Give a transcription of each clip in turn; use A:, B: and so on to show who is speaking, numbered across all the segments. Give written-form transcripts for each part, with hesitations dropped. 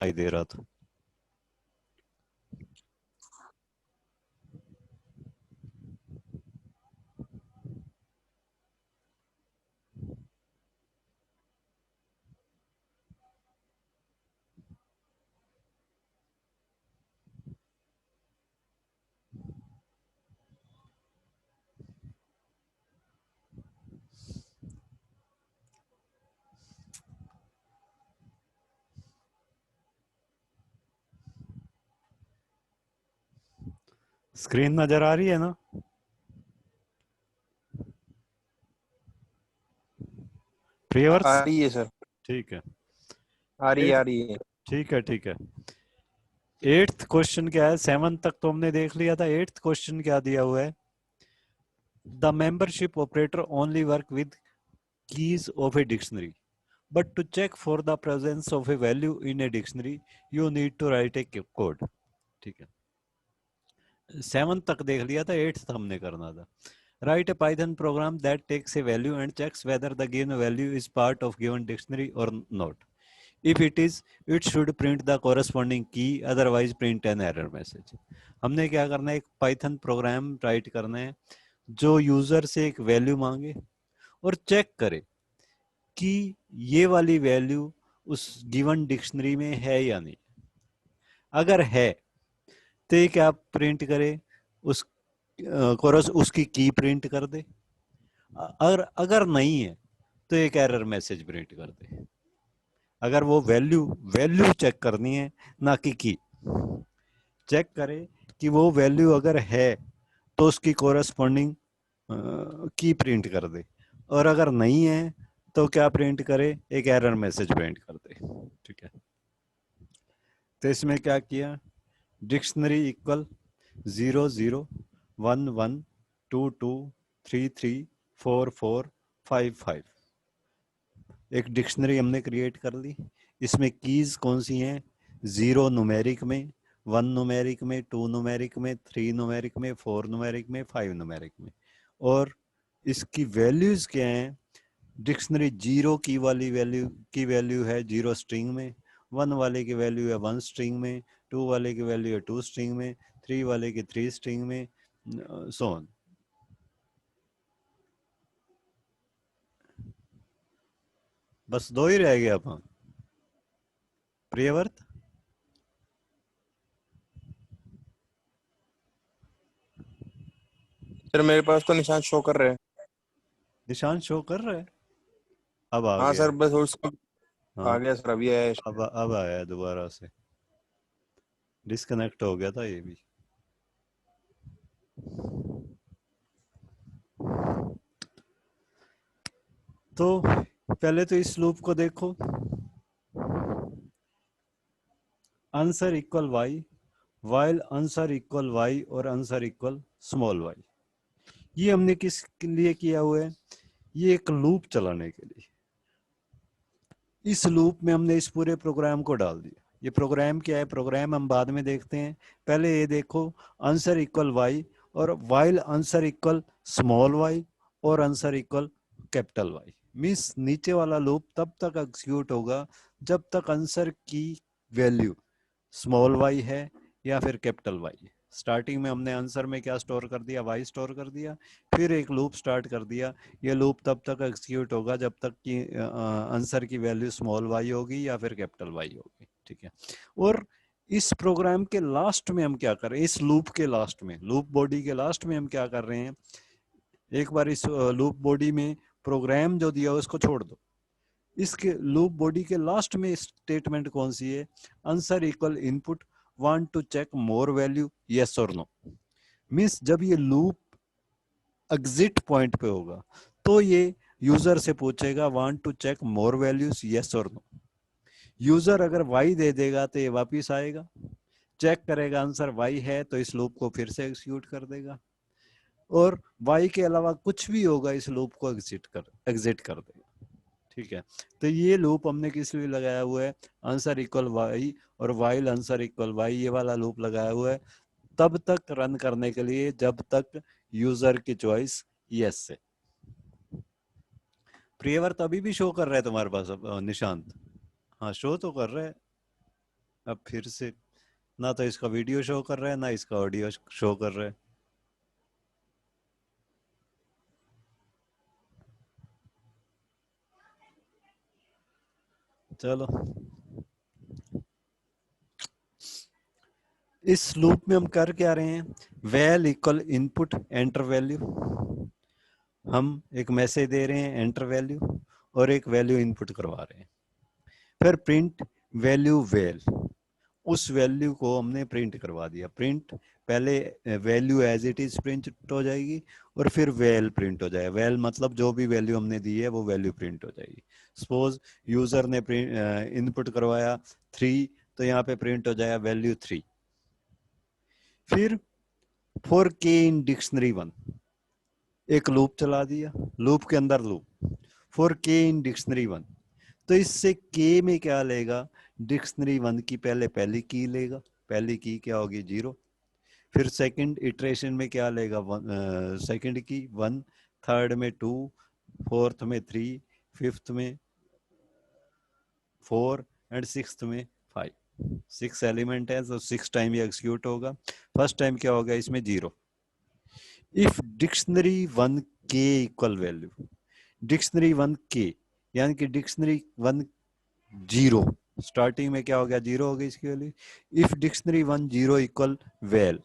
A: दिखाई दे रहा था। स्क्रीन नजर आ रही है ना?
B: आ
A: प्रियवर्स?
B: रही है सर,
A: ठीक है।
B: आ रही है, आ
A: एट्थ,
B: रही है।
A: ठीक है ठीक है। एट्थ क्वेश्चन क्या है? सेवन तक तो हमने देख लिया था। एट्थ क्वेश्चन क्या दिया हुआ है? The membership operator only work with keys of a dictionary, but to check for the presence of a value in a dictionary you need to write a code. ठीक है, सेवन तक देख लिया था, एट्थ हमने करना था। Write a Python program that takes a value and checks whether the given value is part of given dictionary or not. If it is, it should print the corresponding key, otherwise print an error message. हमने क्या करना है? एक Python programme right करना है जो user से एक वैल्यू मांगे और चेक करे कि ये वाली वैल्यू उस गिवन डिक्शनरी में है या नहीं। अगर है तो ये क्या प्रिंट करे? उस कोरस उसकी की प्रिंट कर दे। अगर अगर नहीं है तो एक एरर मैसेज प्रिंट कर दे। अगर वो वैल्यू वैल्यू चेक करनी है, ना कि की। चेक करे कि वो वैल्यू अगर है तो उसकी कोरस्पॉन्डिंग की प्रिंट कर दे, और अगर नहीं है तो क्या प्रिंट करे? एक एरर मैसेज प्रिंट कर दे। ठीक है, तो इसमें क्या किया? Dictionary equal 001122334455। एक डिक्शनरी हमने क्रिएट कर ली। इसमें कीज कौन सी हैं? 0 न्यूमेरिक में, 1 न्यूमेरिक में, 2 न्यूमेरिक में, 3 न्यूमेरिक में, 4 न्यूमेरिक में, 5 न्यूमेरिक में। और इसकी वैल्यूज क्या हैं? डिक्शनरी 0 की वाली वैल्यू है 0 स्ट्रिंग में, 1 वाले की वैल्यू है 1 स्ट्रिंग में, 2 वाले की वैल्यू है 2 स्ट्रिंग में, 3 वाले की 3 स्ट्रिंग में, सो ऑन। बस दो ही रह गए अब। प्रियव्रत?
B: सर मेरे पास तो निशान शो कर रहे हैं।
A: निशान शो कर रहा है? अब आ
B: हाँ
A: गया।
B: सर, बस उसका आ
A: हाँ,
B: गया सर, अभी आया है।
A: अब आया दोबारा से। डिस्कनेक्ट हो गया था ये भी। तो पहले तो इस लूप को देखो। Answer equal y, while answer equal Y और आंसर इक्वल स्मॉल वाई। ये हमने किस लिए किया हुआ है? ये एक लूप चलाने के लिए। इस लूप में हमने इस पूरे प्रोग्राम को डाल दिया। ये प्रोग्राम क्या है? प्रोग्राम हम बाद में देखते हैं, पहले ये देखो। आंसर इक्वल वाई और while answer equal small Y और answer equal capital Y. Means नीचे वाला लूप तब तक एग्जीक्यूट होगा जब तक आंसर की वैल्यू स्मॉल वाई है या फिर कैपिटल वाई। स्टार्टिंग में हमने आंसर में क्या स्टोर कर दिया? वाई स्टोर कर दिया। फिर एक लूप स्टार्ट कर दिया। ये लूप तब तक एग्जीक्यूट होगा जब तक कि आंसर की वैल्यू स्मॉल वाई होगी या फिर कैपिटल वाई होगी। ठीक है, और इस प्रोग्राम के लास्ट में हम क्या कर रहे हैं? इस लूप के लास्ट में, लूप बॉडी के लास्ट में हम क्या कर रहे हैं? एक बार इस लूप बॉडी में प्रोग्राम जो दिया उसको छोड़ दो। इसके लूप बॉडी के लास्ट में स्टेटमेंट कौन सी है? Answer equal input want to check more value, yes और नो। मीन्स जब ये लूप एग्जिट पॉइंट पे होगा तो ये यूजर से पूछेगा want to check more values, yes और नो। यूजर अगर वाई दे देगा तो ये वापिस आएगा, चेक करेगा, आंसर वाई है तो इस लूप को फिर से एग्जीक्यूट कर देगा, और वाई के अलावा कुछ भी होगा इस लूप को एग्जिट कर देगा। ठीक है, तो ये लूप हमने किस लिए लगाया हुआ है? आंसर इक्वल वाई और वाइल आंसर इक्वल वाई, ये वाला लूप लगाया हुआ है तब तक रन करने के लिए जब तक यूजर की चॉइस यस है। प्रियवर्त अभी भी शो कर रहा है तुम्हारे पास? निशांत? हाँ, शो तो कर रहा है। अब फिर से ना तो इसका वीडियो शो कर रहा है ना इसका ऑडियो शो कर रहा है। चलो, इस लूप में हम कर क्या रहे हैं, val equal input enter value, हम एक मैसेज दे रहे हैं एंटर वैल्यू और एक वैल्यू इनपुट करवा रहे हैं। फिर प्रिंट वैल्यू वैल, उस वैल्यू को हमने प्रिंट करवा दिया। प्रिंट पहले value as it is print हो जाएगी और फिर वैल प्रिंट हो जाएगा। वैल मतलब जो भी वैल्यू हमने दी है वो वैल्यू प्रिंट हो जाएगी। सपोज यूजर ने इनपुट करवाया 3, तो यहाँ पे प्रिंट हो जाएगा वैल्यू 3। फिर फॉर के इन डिक्शनरी 1 एक लूप चला दिया, लूप के अंदर लूप फॉर के इन डिक्शनरी 1, तो इससे के में क्या लेगा, डिक्शनरी 1 की पहली की लेगा, पहली की क्या होगी 0। फिर सेकंड इटरेशन में क्या लेगा, सेकंड की 1, थर्ड में 2, फोर्थ में 3, फिफ्थ में 4 एंड सिक्स्थ में 5। 6 एलिमेंट है तो 6 टाइम ये एग्जीक्यूट होगा। फर्स्ट टाइम क्या होगा इसमें 0। If dictionary 1 k equal value, dictionary 1 के यानी कि डिक्शनरी 1 0, स्टार्टिंग में क्या हो गया 0 हो गई इसकी value. If dictionary 1 0 equal val,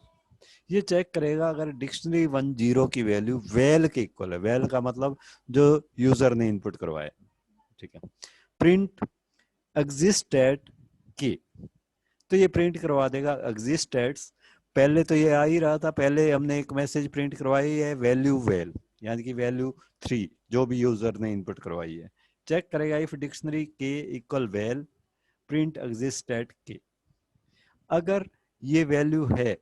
A: ये चेक करेगा अगर डिक्शनरी 1 0 की वैल्यू वैल के इक्वल है। वैल का मतलब जो यूजर ने इनपुट करवाया, ठीक है। प्रिंट एग्जिस्ट एट के, तो ये प्रिंट करवा देगा एग्जिस्ट एट, पहले तो ये आ ही रहा था, पहले हमने एक मैसेज प्रिंट करवाई है वैल्यू वैल यानी कि वैल्यू 3 जो भी यूजर ने इनपुट करवाई है। चेक करेगा if dictionary k equal val print exist at k, अगर ये वैल्यू है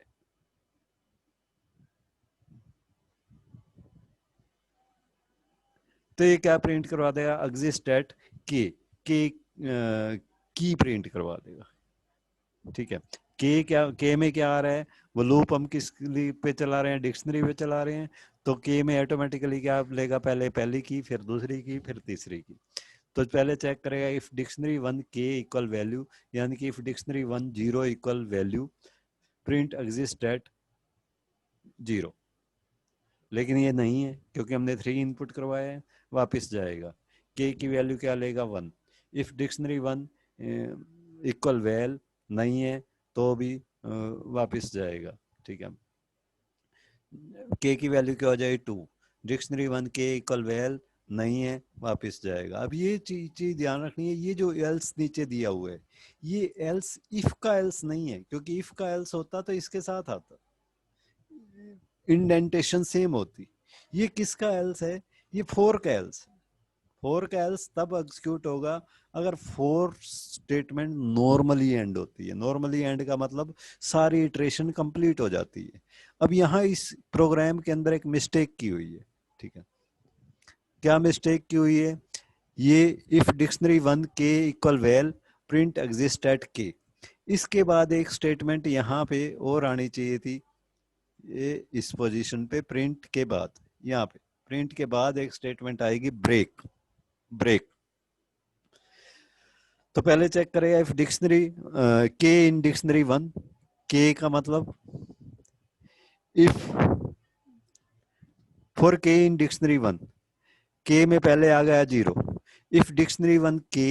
A: तो ये क्या प्रिंट करवा देगा, एग्जिस्ट एट के, की प्रिंट करवा देगा, ठीक है। के में क्या आ रहा है, वो लूप हम किस पे चला रहे हैं, डिक्शनरी पे चला रहे हैं, तो के में ऑटोमेटिकली क्या लेगा, पहले पहली की, फिर दूसरी की, फिर तीसरी की। तो पहले चेक करेगा if dictionary 1 k equal value यानी कि if dictionary 1 0 equal value print exist eight 0, लेकिन ये नहीं है क्योंकि हमने 3 इनपुट करवाया है, वापस जाएगा। के की वैल्यू क्या लेगा 1। इफ डिक्शनरी 1 इक्वल वैल नहीं है तो भी वापस जाएगा, ठीक है। के की वैल्यू क्या हो जाएगी 2, डिक्शनरी 1 के इक्वल वैल नहीं है, वापस जाएगा। अब ये चीज ध्यान रखनी है, ये जो एल्स नीचे दिया हुआ है ये एल्स इफ का एल्स नहीं है, क्योंकि इफ का एल्स होता तो इसके साथ आता, इंडेंटेशन सेम होती। ये किसका एल्स है, ये फोर का एल्स। फोर का एल्स तब एग्जीक्यूट होगा अगर फोर स्टेटमेंट नॉर्मली एंड होती है। नॉर्मली एंड का मतलब सारी इटरेशन कंप्लीट हो जाती है। अब यहाँ इस प्रोग्राम के अंदर एक मिस्टेक की हुई है, ठीक है। क्या मिस्टेक की हुई है, ये if dictionary 1 k equal val print exist at k, इसके बाद एक स्टेटमेंट यहाँ पे और आनी चाहिए थी, ये इस पोजीशन पे प्रिंट के बाद, यहाँ पे प्रिंट के बाद एक स्टेटमेंट आएगी ब्रेक। ब्रेक तो पहले चेक करेगा इफ डिक्शनरी के इन डिक्शनरी 1, के का मतलब इफ फॉर के इन डिक्शनरी 1, के में पहले आ गया 0। इफ डिक्शनरी 1 के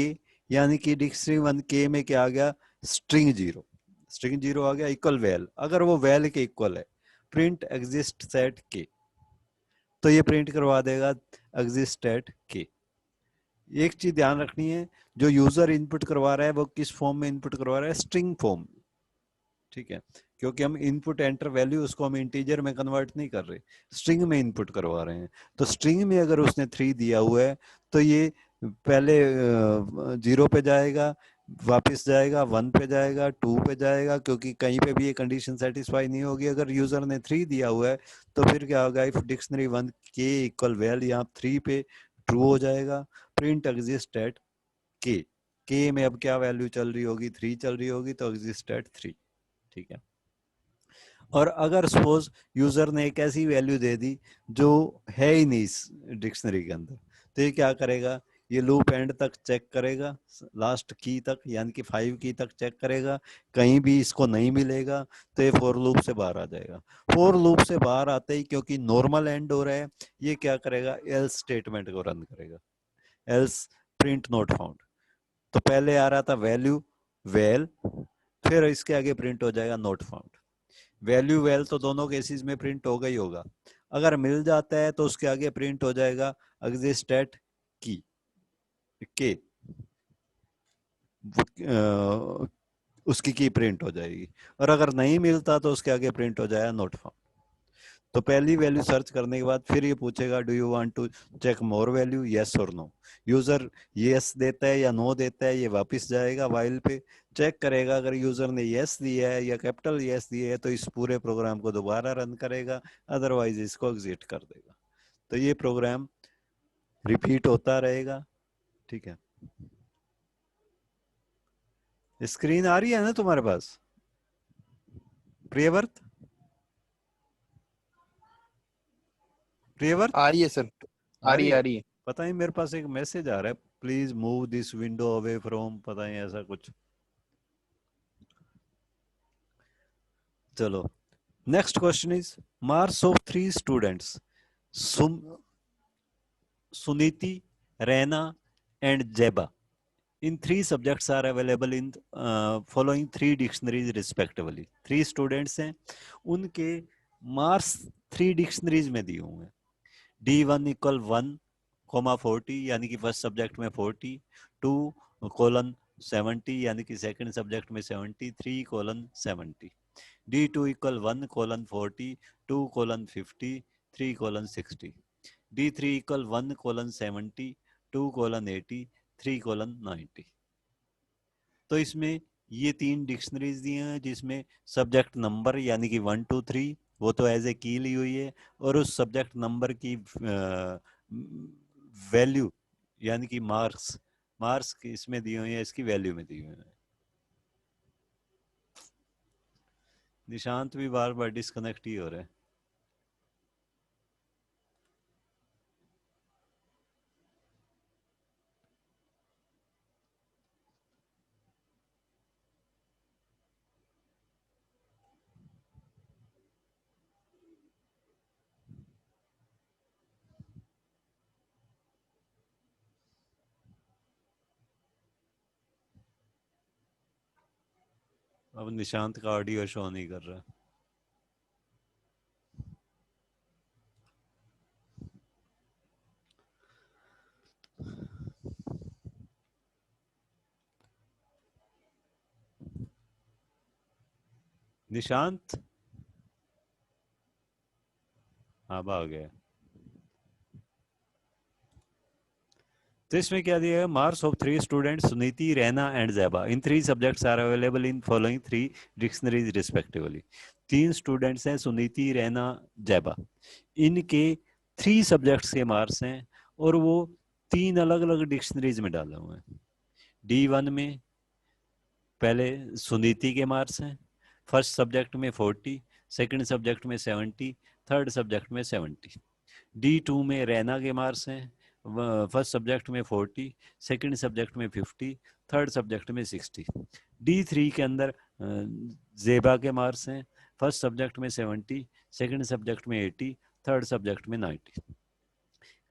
A: यानी कि डिक्शनरी 1 के में क्या आ गया, स्ट्रिंग 0। स्ट्रिंग 0 आ गया इक्वल वैल, अगर वो वैल के इक्वल है प्रिंट एग्जिस्ट सेट के, तो ये प्रिंट करवा देगा एग्जिस्ट एट के। एक चीज ध्यान रखनी है, जो यूजर इनपुट करवा रहा है वो किस फॉर्म में इनपुट करवा रहा है, स्ट्रिंग फॉर्म, ठीक है। क्योंकि हम इनपुट एंटर वैल्यू उसको हम इंटीजर में कन्वर्ट नहीं कर रहे, स्ट्रिंग में इनपुट करवा रहे हैं। तो स्ट्रिंग में अगर उसने 3 दिया हुआ है तो ये पहले 0 पे जाएगा, वापस जाएगा 1 पे जाएगा, 2 पे जाएगा, क्योंकि कहीं पे भी ये कंडीशन सेटिस्फाई नहीं होगी। अगर यूजर ने 3 दिया हुआ है तो फिर क्या होगा, if dictionary 1 k equal well, यहाँ 3 पे ट्रू हो जाएगा, प्रिंट एग्जिस्ट एट के। के में अब क्या वैल्यू चल रही होगी, 3 चल रही होगी, तो एग्जिस्ट एट 3, ठीक है। और अगर सपोज यूजर ने एक ऐसी वैल्यू दे दी जो है ही नहीं इस डिक्शनरी के अंदर, तो ये क्या करेगा, ये लूप एंड तक चेक करेगा, लास्ट की तक यानी कि 5 की तक चेक करेगा, कहीं भी इसको नहीं मिलेगा तो ये फॉर लूप से बाहर आ जाएगा। फॉर लूप से बाहर आते ही क्योंकि नॉर्मल एंड हो रहा है, ये क्या करेगा, एल्स स्टेटमेंट को रन करेगा, एल्स प्रिंट नॉट फाउंड। तो पहले आ रहा था वैल्यू वेल, फिर इसके आगे प्रिंट हो जाएगा नॉट फाउंड। वैल्यू वेल तो दोनों केसेस में प्रिंट होगा ही होगा, अगर मिल जाता है तो उसके आगे प्रिंट हो जाएगा एग्जिस्ट एट की के, उसकी की प्रिंट हो जाएगी, और अगर नहीं मिलता तो उसके आगे प्रिंट हो जाएगा नॉट फाउंड। तो पहली वैल्यू सर्च करने के बाद फिर ये पूछेगा do you want to check more value, yes और नो। यूजर यस देता है या नो देता है, ये वापस जाएगा वाइल पे, चेक करेगा, अगर यूजर ने यस दिया है या कैपिटल यस दिया है तो इस पूरे प्रोग्राम को दोबारा रन करेगा, अदरवाइज इसको एग्जिट कर देगा। तो ये प्रोग्राम रिपीट होता रहेगा। ठीक है, स्क्रीन आ रही है ना तुम्हारे पास प्रियव्रत? प्रियव्रत
B: आ रही है सर,
A: आ रही है?
B: आ रही है।
A: पता नहीं, मेरे पास एक मैसेज आ रहा है, please move this window away from, पता नहीं ऐसा कुछ। चलो, next question is marks of 3 students Suniti, Raina and जेबा in 3 subjects are available in following 3 dictionaries respectively। 3 students हैं, उनके मार्क्स 3 डिक्शनरीज में दिए हुए हैं। D1 इक्वल 1,40 यानी कि फर्स्ट सब्जेक्ट में 40, 2:70 यानी कि सेकंड सब्जेक्ट में 70, 3:70। D2 equal 1:40, 2:50, 3:60। D3 equal 1:70, 2:80, 3:90। तो इसमें ये 3 डिक्शनरीज दिए हैं जिसमें सब्जेक्ट नंबर यानी कि 1 2 3 वो तो एज ए की ली हुई है, और उस सब्जेक्ट नंबर की वैल्यू यानी कि मार्क्स मार्क्स इसमें दिए हुए हैं, इसकी वैल्यू में दिए हुए हैं। निशांत भी बार बार डिस्कनेक्ट ही हो रहे हैं। अब निशांत का ऑडियो शो नहीं कर रहा। निशांत अब आ गया। तो इसमें क्या दिया है, marks of 3 students Suniti, Raina and Zaiba in 3 subjects are available in following 3 dictionaries respectively. 3 students हैं, सुनीति, रैना, जैबा, इनके 3 सब्जेक्ट्स के मार्क्स हैं और वो 3 अलग अलग डिक्शनरीज में डाले हुए हैं। D1 में पहले सुनीति के मार्क्स हैं, फर्स्ट सब्जेक्ट में 40, सेकंड सब्जेक्ट में 70, थर्ड सब्जेक्ट में 70। D2 में रैना के मार्क्स हैं, फर्स्ट सब्जेक्ट में 40, सेकंड सब्जेक्ट में 50, थर्ड सब्जेक्ट में 60। D3 के अंदर जेबा के मार्क्स हैं, फर्स्ट सब्जेक्ट में 70, सेकंड सब्जेक्ट में 80, थर्ड सब्जेक्ट में 90।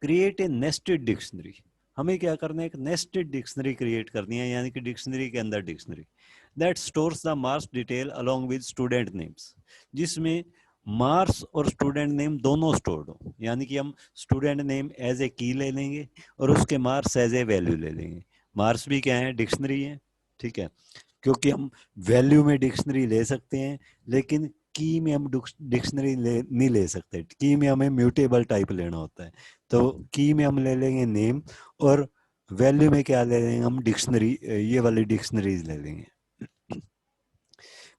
A: क्रिएट ए नेस्टेड डिक्शनरी, हमें क्या करना है, एक नेस्टेड डिक्शनरी क्रिएट करनी है, यानी कि डिक्शनरी के अंदर dictionary that stores the marks detail along with student names, जिसमें मार्क्स और स्टूडेंट नेम दोनों स्टोर्ड हो, यानी कि हम स्टूडेंट नेम एज ए की ले लेंगे और उसके मार्क्स एज ए वैल्यू ले लेंगे। मार्क्स भी क्या है, डिक्शनरी है, ठीक है, क्योंकि हम वैल्यू में डिक्शनरी ले सकते हैं लेकिन की में हम डिक्शनरी नहीं ले सकते, की में हमें म्यूटेबल टाइप लेना होता है। तो की में हम ले लेंगे नेम और वैल्यू में क्या ले लेंगे हम, डिक्शनरी, ये वाली डिक्शनरीज ले लेंगे।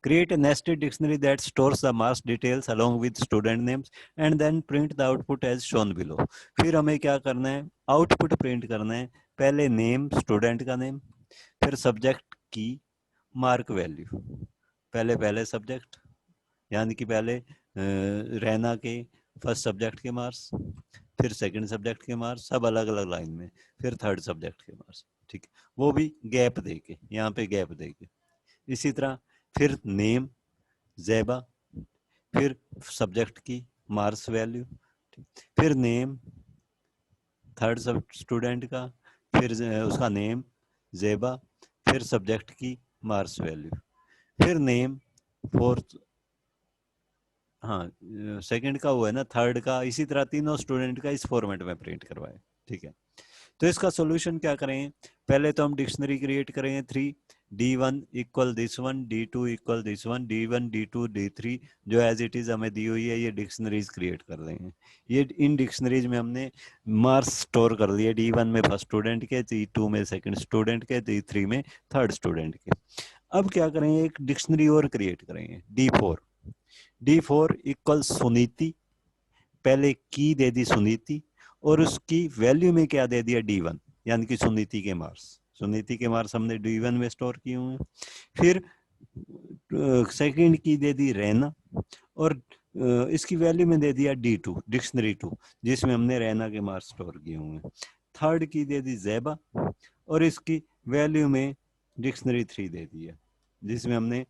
A: Create a nested dictionary that stores the marks details along with student names and then print the output as shown below। फिर हमें क्या करना है, आउटपुट प्रिंट करना है, पहले नेम स्टूडेंट का नेम, फिर सब्जेक्ट की, मार्क वैल्यू, पहले पहले सब्जेक्ट यानी कि पहले रहना के फर्स्ट सब्जेक्ट के मार्क्स, फिर सेकंड सब्जेक्ट के मार्क्स, सब अलग अलग लाइन में, फिर थर्ड सब्जेक्ट के मार्क्स, ठीक है, वो भी गैप देके, यहाँ पे गैप देके। इसी तरह फिर नेम ज़ेबा, फिर सब्जेक्ट की मार्क्स वैल्यू, फिर नेम थर्ड सब स्टूडेंट का, फिर उसका नेम ज़ेबा, फिर सब्जेक्ट की मार्क्स वैल्यू, फिर नेम फोर्थ, हाँ सेकंड का हुआ है ना, थर्ड का, इसी तरह तीनों स्टूडेंट का इस फॉर्मेट में प्रिंट करवाए, ठीक है। तो इसका सॉल्यूशन क्या करें, पहले तो हम डिक्शनरी क्रिएट करेंगे 3, D1 equal this one, D2 equal this one, D1 D2 D3 जो एज इट इज हमें दी हुई है, ये डिक्शनरीज क्रिएट कर लेंगे। ये इन डिक्शनरीज में हमने मार्क्स स्टोर कर लिए, D1 में फर्स्ट स्टूडेंट के, D2 में सेकंड स्टूडेंट के, D3 में थर्ड स्टूडेंट के। अब क्या करेंगे, एक डिक्शनरी और क्रिएट करेंगे, D4 इक्वल सुनीति, पहले की दे दी सुनीति और उसकी वैल्यू में क्या दे दिया D1, यानी कि सुनीति के मार्क्स, सुनीति के मार्क्स हमने D1 में स्टोर किए हुए हैं। फिर सेकंड की दे दी रैना और इसकी वैल्यू में दे दिया D2 डिक्शनरी 2, जिसमें हमने रैना के मार्क्स स्टोर किए हुए हैं। थर्ड की दे दी ज़ेबा और इसकी वैल्यू में डिक्शनरी 3 दे दिया, जिसमें हमने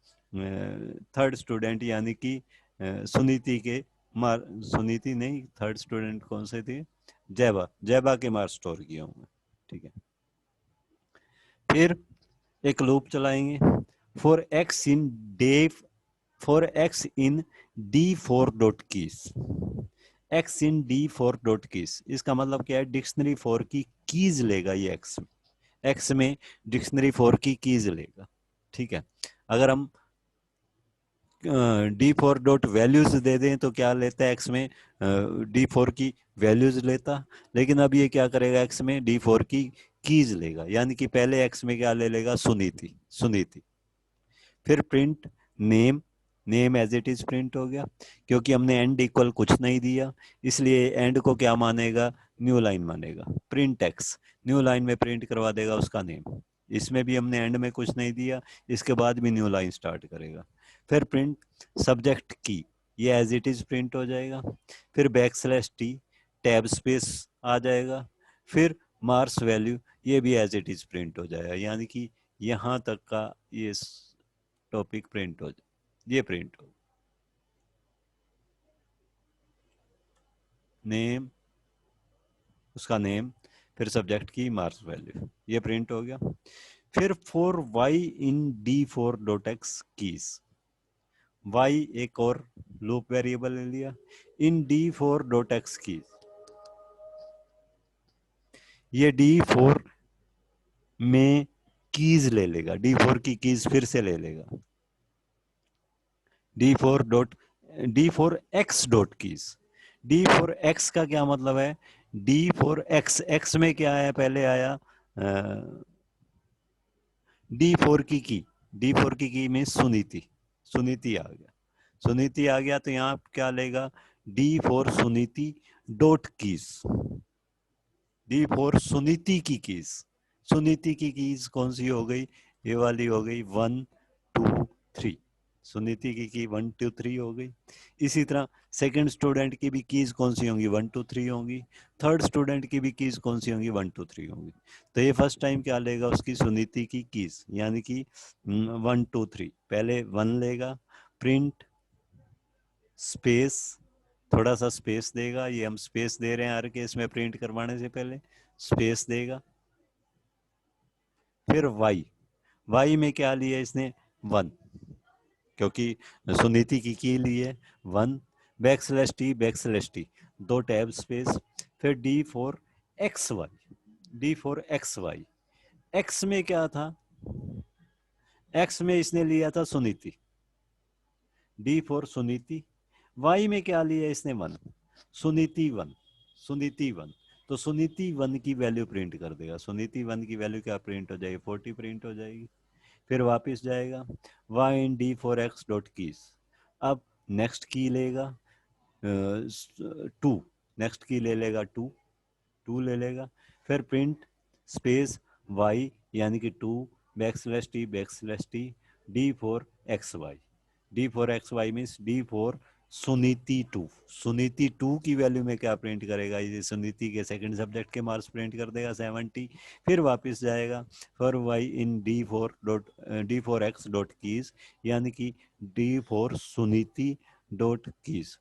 A: थर्ड स्टूडेंट यानी कि सुनीति के सुनीति नहीं, थर्ड स्टूडेंट कौन से थे, जैबा के मार्क्स स्टोर किए होंगे, ठीक है। फिर एक लूप चलाएंगे, for x in D4 dot keys, x in D4 dot keys, इसका मतलब क्या है, डिक्शनरी 4 की कीज लेगा ये एक्स में डिक्शनरी 4 की कीज लेगा, ठीक है। अगर हम D4 डॉट वैल्यूज दे दें तो क्या लेता है, एक्स में D4 की वैल्यूज लेता, लेकिन अब ये क्या करेगा, एक्स में D4 की कीज लेगा, यानी कि पहले एक्स में क्या ले लेगा, सुनीति। फिर print name as it is print हो गया, क्योंकि हमने एंड इक्वल कुछ नहीं दिया, इसलिए एंड को क्या मानेगा, न्यू लाइन मानेगा। प्रिंट एक्स, न्यू लाइन में प्रिंट करवा देगा उसका नेम, इसमें भी हमने एंड में कुछ नहीं दिया, इसके बाद भी न्यू लाइन स्टार्ट करेगा। फिर प्रिंट सब्जेक्ट की, ये एज इट इज प्रिंट हो जाएगा। फिर /T टैब स्पेस आ जाएगा। फिर मार्क्स वैल्यू, ये भी एज इट इज प्रिंट हो जाएगा, यानी कि यहाँ तक का ये टॉपिक प्रिंट हो जाए, ये प्रिंट हो, नेम उसका नेम, फिर सब्जेक्ट की मार्क्स वैल्यू, ये प्रिंट हो गया। फिर for y in D4 dot x keys, y एक और लूप वेरिएबल ले लिया, इन D4 डॉट एक्स कीज, ये D4 में कीज ले लेगा, D4 की कीज फिर से ले लेगा, D4 x dot keys, D4 x का क्या मतलब है, D4 x, x में क्या आया, पहले आया D4 की, D4 की में सुनीति आ गया, सुनीति आ गया, तो यहाँ क्या लेगा, D4 Suniti dot keys, D4 Suniti की कीज, सुनीति की कीज कौन सी हो गई, ये वाली हो गई 1 2 3, सुनीति की 1 2 3 हो गई। इसी तरह सेकंड स्टूडेंट की भी कीज कौन सी होंगी, 1 2 3 होंगी। थर्ड स्टूडेंट की भी कीज कौन सी होंगी, 1 2 3 होंगी। तो ये फर्स्ट टाइम क्या लेगा, उसकी सुनीति की कीज, यानी कि 1 2 3, पहले 1 लेगा, प्रिंट स्पेस, थोड़ा सा स्पेस देगा, ये हम स्पेस दे रहे हैं हर केस में प्रिंट करवाने से पहले, स्पेस देगा। फिर y में क्या लिया इसने, 1, क्योंकि सुनीति की ली है 1, /T दो टैब स्पेस, फिर D4 XY, x में क्या था, x में इसने लिया था सुनीति, D4 सुनीति, y में क्या लिया इसने 1, सुनीति 1, तो सुनीति 1 की वैल्यू प्रिंट कर देगा, सुनीति 1 की वैल्यू क्या प्रिंट हो जाएगी, 40 प्रिंट हो जाएगी। फिर वापस जाएगा y इन D4 x डॉट कीज, अब नेक्स्ट की लेगा 2, नेक्स्ट की ले लेगा 2 ले लेगा, फिर प्रिंट स्पेस y यानी कि 2 /T D4 XY, D4 XY means D4 Suniti 2, Suniti 2 की वैल्यू में क्या प्रिंट करेगा, ये सुनीति के सेकंड सब्जेक्ट के मार्क्स प्रिंट कर देगा 70, फिर वापस जाएगा for y in D4 X dot keys, यानी कि D4 सुनीति डॉट कीज।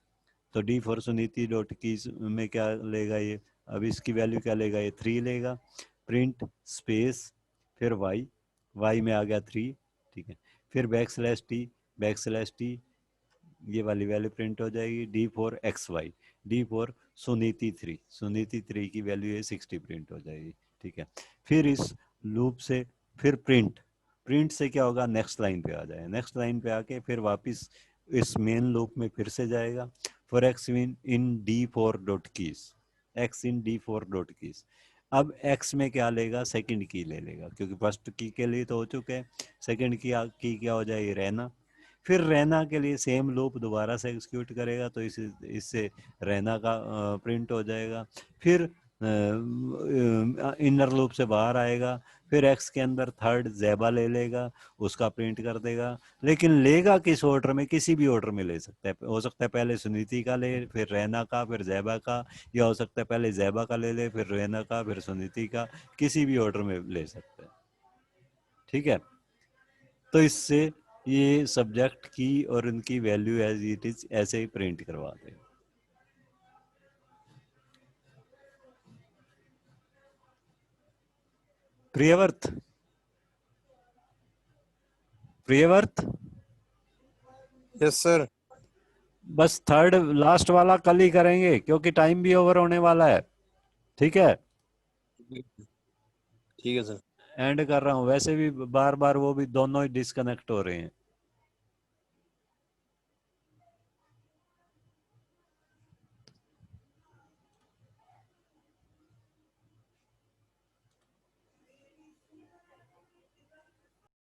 A: तो D4 सुनीति डॉट कीज में क्या लेगा ये, अब इसकी वैल्यू क्या लेगा, ये 3 लेगा, प्रिंट स्पेस फिर y में आ गया 3, ठीक है, फिर बैकस्लैश t, ये वाली वैल्यू प्रिंट हो जाएगी D4XY, D4 सुनीति 3 की वैल्यू है 60 प्रिंट हो जाएगी, ठीक है। फिर इस लूप से फिर प्रिंट से क्या होगा, नेक्स्ट लाइन पे आ जाएगा, नेक्स्ट लाइन पे आके फिर वापस इस मेन लूप में फिर से जाएगा for x in D4 dot keys, x in D4 dot keys. अब x में क्या लेगा, सेकंड की ले लेगा, क्योंकि फर्स्ट की के लिए तो हो चुके हैं, सेकंड की क्या हो जाएगी, रहना। फिर रैना के लिए सेम लूप दोबारा से एग्जीक्यूट करेगा, तो इससे रैना का प्रिंट हो जाएगा। फिर इनर लूप से बाहर आएगा, फिर एक्स के अंदर थर्ड ज़ैबा ले लेगा, उसका प्रिंट कर देगा, लेकिन लेगा किस ऑर्डर में, किसी भी ऑर्डर में ले सकता है, हो सकता है पहले सुनीति का ले, फिर रैना का, फिर ज़ैबा का, या हो सकता है पहले ज़ैबा का ले फिर रैना का, फिर सुनीति का, किसी भी ऑर्डर में ले सकता है, ठीक है। तो इससे ये सब्जेक्ट की और उनकी वैल्यू एज इट इज ऐसे ही प्रिंट करवा दे। Priyavrat,
B: yes sir.
A: बस थर्ड लास्ट वाला कल ही करेंगे, क्योंकि टाइम भी ओवर होने वाला है, ठीक है।
B: ठीक है सर।
A: एंड कर रहा हूँ, वैसे भी बार बार वो भी दोनों ही डिस्कनेक्ट हो रहे हैं।